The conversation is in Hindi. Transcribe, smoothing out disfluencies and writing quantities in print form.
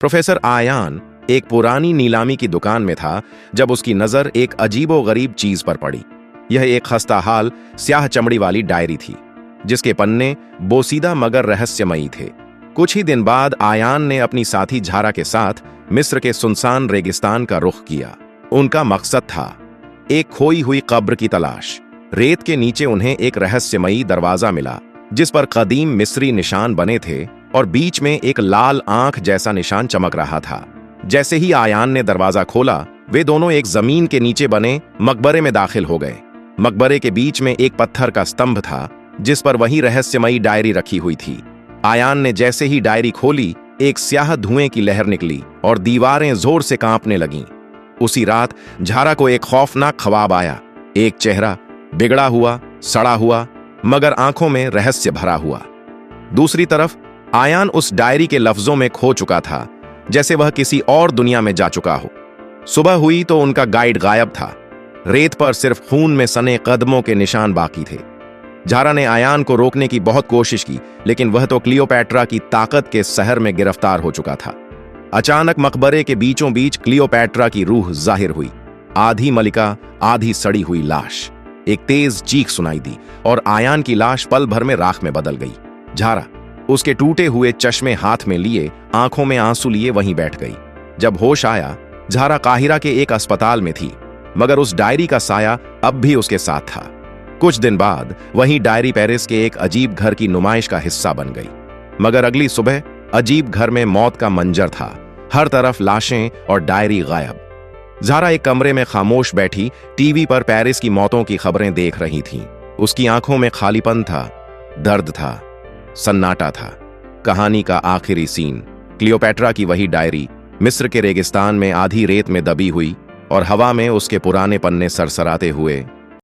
प्रोफेसर आयान एक पुरानी नीलामी की दुकान में था जब उसकी नजर एक अजीबोगरीब चीज पर पड़ी। यह एक खस्ताहाल स्याह चमड़ी वाली डायरी थी जिसके पन्ने बोसीदा मगर रहस्यमयी थे। कुछ ही दिन बाद आयान ने अपनी साथी झारा के साथ मिस्र के सुनसान रेगिस्तान का रुख किया। उनका मकसद था एक खोई हुई कब्र की तलाश। रेत के नीचे उन्हें एक रहस्यमयी दरवाजा मिला जिस पर कदीम मिस्री निशान बने थे और बीच में एक लाल आंख जैसा निशान चमक रहा था। जैसे ही आयान ने दरवाजा खोला वे दोनों एक जमीन के नीचे बने मकबरे में दाखिल हो गए। मकबरे के बीच में एक पत्थर का स्तंभ था जिस पर वही रहस्यमयी डायरी रखी हुई थी। आयान ने जैसे ही डायरी खोली एक स्याह धुएं की लहर निकली और दीवारें जोर से कांपने लगीं। उसी रात झारा को एक खौफनाक ख्वाब आया। एक चेहरा बिगड़ा हुआ, सड़ा हुआ, मगर आंखों में रहस्य भरा हुआ। दूसरी तरफ आयान उस डायरी के लफ्जों में खो चुका था जैसे वह किसी और दुनिया में जा चुका हो। सुबह हुई तो उनका गाइड गायब था। रेत पर सिर्फ खून में सने कदमों के निशान बाकी थे। झारा ने आयान को रोकने की बहुत कोशिश की लेकिन वह तो क्लियोपैट्रा की ताकत के सहर में गिरफ्तार हो चुका था। अचानक मकबरे के बीचों बीच क्लियोपैट्रा की रूह जाहिर हुई। आधी मलिका, आधी सड़ी हुई लाश। एक तेज चीख सुनाई दी और आयान की लाश पल भर में राख में बदल गई। झारा उसके टूटे हुए चश्मे हाथ में लिए, आंखों में आंसू लिए वहीं बैठ गई। जब होश आया झारा काहिरा के एक अस्पताल में थी मगर उस डायरी का साया अब भी उसके साथ था। कुछ दिन बाद वही डायरी पेरिस के एक अजीब घर की नुमाइश का हिस्सा बन गई। मगर अगली सुबह अजीब घर में मौत का मंजर था। हर तरफ लाशें और डायरी गायब। झारा एक कमरे में खामोश बैठी टीवी पर पेरिस की मौतों की खबरें देख रही थीं। उसकी आंखों में खालीपन था, दर्द था, सन्नाटा था। कहानी का आखिरी सीन, क्लियोपैट्रा की वही डायरी मिस्र के रेगिस्तान में आधी रेत में दबी हुई और हवा में उसके पुराने पन्ने सरसराते हुए